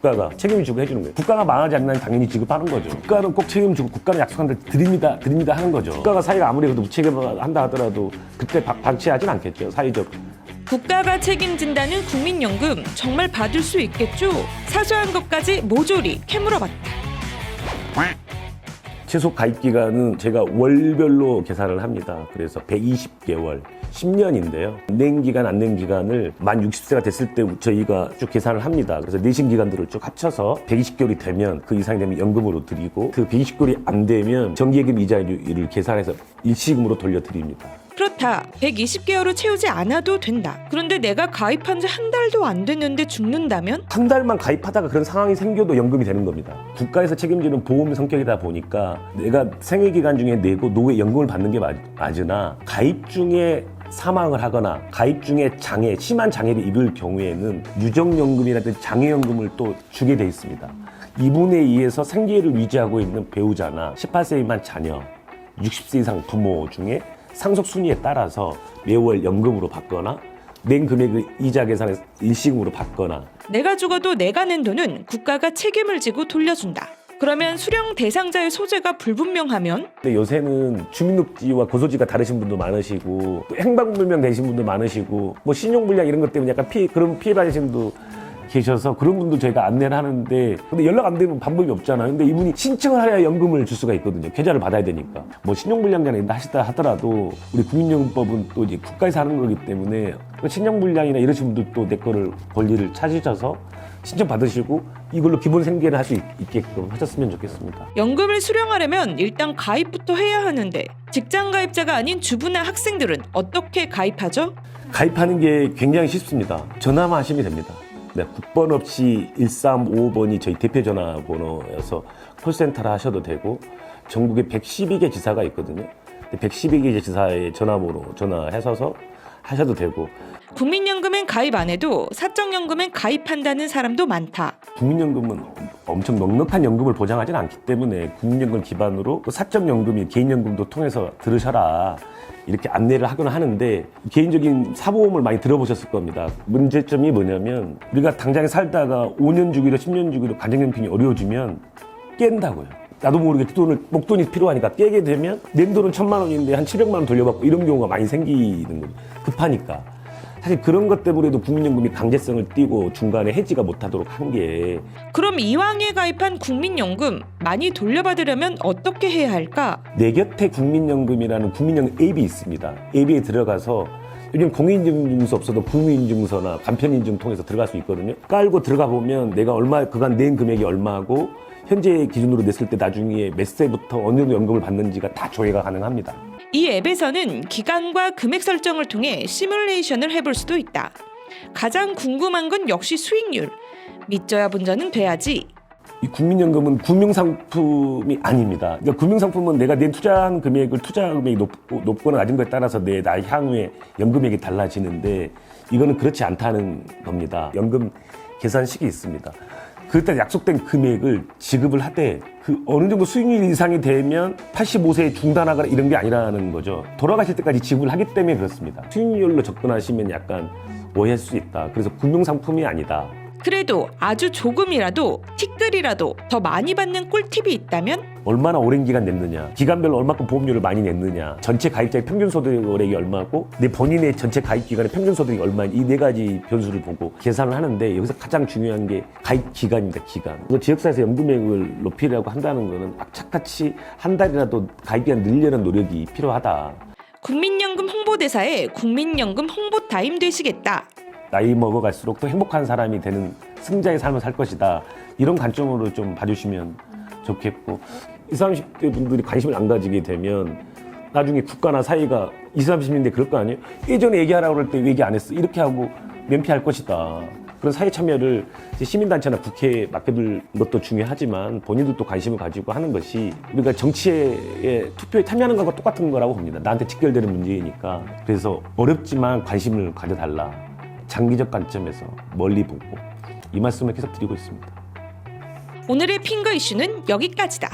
국가가 책임지고 해주는 거예요. 국가가 망하지 않는 한 당연히 지급하는 거죠. 국가는 꼭 책임지고 국가는 약속한데 드립니다 하는 거죠. 국가가 사회가 아무리 그래도 무책임한다 하더라도 그때 방치하진 않겠죠. 사회적. 국가가 책임진다는 국민연금 정말 받을 수 있겠죠? 사소한 것까지 모조리 캐물어봤다. 최소 가입 기간은 제가 월별로 계산을 합니다. 그래서 120개월, 10년인데요. 낸 기간, 안 낸 기간을 만 60세가 됐을 때 저희가 쭉 계산을 합니다. 그래서 내신 기간들을 쭉 합쳐서 120개월이 되면 그 이상이 되면 연금으로 드리고 그 120개월이 안 되면 정기예금 이자율을 계산해서 일시금으로 돌려드립니다. 그렇다. 120개월을 채우지 않아도 된다. 그런데 내가 가입한 지 한 달도 안 됐는데 죽는다면? 한 달만 가입하다가 그런 상황이 생겨도 연금이 되는 겁니다. 국가에서 책임지는 보험 성격이다 보니까 내가 생애 기간 중에 내고 노후에 연금을 받는 게 맞으나 가입 중에 사망을 하거나 가입 중에 심한 장애를 입을 경우에는 유족연금이라든지 장애연금을 또 주게 돼 있습니다. 이분에 의해서 생계를 유지하고 있는 배우자나 18세 미만 자녀, 60세 이상 부모 중에 상속 순위에 따라서 매월 연금으로 받거나 낸 금액을 이자 계산해서 일시금으로 받거나 내가 죽어도 내가 낸 돈은 국가가 책임을 지고 돌려준다. 그러면 수령 대상자의 소재가 불분명하면? 근데 요새는 주민등록지와 고소지가 다르신 분도 많으시고 또 행방불명 되신 분도 많으시고 뭐 신용불량 이런 것 때문에 약간 그런 피해 받으신 분도 계셔서 그런 분도 저희가 안내를 하는데 근데 연락 안 되면 방법이 없잖아요. 근데 이분이 신청을 해야 연금을 줄 수가 있거든요. 계좌를 받아야 되니까. 뭐 신용불량자나 이런 하시다 하더라도 우리 국민연금법은 또 이제 국가에서 하는 거기 때문에 신용불량이나 이러신 분들 또 내 거를 권리를 찾으셔서 신청 받으시고 이걸로 기본 생계를 할 수 있게끔 하셨으면 좋겠습니다. 연금을 수령하려면 일단 가입부터 해야 하는데 직장 가입자가 아닌 주부나 학생들은 어떻게 가입하죠? 가입하는 게 굉장히 쉽습니다. 전화만 하시면 됩니다. 네, 국번 없이 1355번이 저희 대표 전화번호여서 콜센터를 하셔도 되고 전국에 112개 지사가 있거든요. 112개 지사의 전화번호 전화하셔서 하셔도 되고 국민연금엔 가입 안 해도 사적연금엔 가입한다는 사람도 많다. 국민연금은 엄청 넉넉한 연금을 보장하지는 않기 때문에 국민연금 기반으로 사적연금이 개인연금도 통해서 들으셔라 이렇게 안내를 하거나 하는데 개인적인 사보험을 많이 들어보셨을 겁니다. 문제점이 뭐냐면 우리가 당장에 살다가 5년 주기로 10년 주기로 가정형편이 어려워지면 깬다고요. 나도 모르게 목돈이 필요하니까 깨게 되면 낸 돈은 1,000만 원인데 한 700만 원 돌려받고 이런 경우가 많이 생기는 거죠. 급하니까. 사실 그런 것 때문에도 국민연금이 강제성을 띠고 중간에 해지가 못하도록 한 게 그럼 이왕에 가입한 국민연금 많이 돌려받으려면 어떻게 해야 할까? 내 곁에 국민연금이라는 국민연금 앱이 있습니다. 앱에 들어가서 요즘 공인인증서 없어도 부모인증서나 간편인증 통해서 들어갈 수 있거든요. 깔고 들어가 보면 내가 그간 낸 금액이 얼마고 현재 기준으로 냈을 때 나중에 몇 세부터 어느 정도 연금을 받는지가 다 조회가 가능합니다. 이 앱에서는 기간과 금액 설정을 통해 시뮬레이션을 해볼 수도 있다. 가장 궁금한 건 역시 수익률. 믿져야 본전은 돼야지. 이 국민연금은 금융상품이 아닙니다. 그러니까 금융상품은 내가 낸 투자한 금액을 투자 금액이 높거나 낮은 것에 따라서 내 향후에 연금액이 달라지는데 이거는 그렇지 않다는 겁니다. 연금 계산식이 있습니다. 그때 약속된 금액을 지급을 하되 그 어느 정도 수익률 이상이 되면 85세에 중단하거나 이런 게 아니라는 거죠. 돌아가실 때까지 지급을 하기 때문에 그렇습니다. 수익률로 접근하시면 약간 오해할 수 있다. 그래서 금융상품이 아니다. 그래도 아주 조금이라도 티끌이라도 더 많이 받는 꿀팁이 있다면? 얼마나 오랜 기간 냈느냐, 기간별로 얼마큼 보험료를 많이 냈느냐, 전체 가입자의 평균 소득액이 얼마고 내 본인의 전체 가입 기간의 평균 소득이 얼마인지 이 네 가지 변수를 보고 계산을 하는데 여기서 가장 중요한 게 가입 기간입니다. 기간. 지역사회에서 연금액을 높이려고 한다는 거는 악착같이 한 달이라도 가입 기간 늘리려는 노력이 필요하다. 국민연금 홍보대사의 국민연금 홍보타임 되시겠다. 나이 먹어갈수록 더 행복한 사람이 되는 승자의 삶을 살 것이다. 이런 관점으로 좀 봐주시면 좋겠고 20, 30대 분들이 관심을 안 가지게 되면 나중에 국가나 사회가 20, 30년대 그럴 거 아니에요? 예전에 얘기하라고 할 때 왜 얘기 안 했어? 이렇게 하고 면피할 것이다. 그런 사회 참여를 시민단체나 국회에 맡겨둘 것도 중요하지만 본인들도 관심을 가지고 하는 것이 우리가 정치에 투표에 참여하는 것과 똑같은 거라고 봅니다. 나한테 직결되는 문제이니까. 그래서 어렵지만 관심을 가져달라. 장기적 관점에서 멀리 보고 이 말씀을 계속 드리고 있습니다. 오늘의 핑거 이슈는 여기까지다.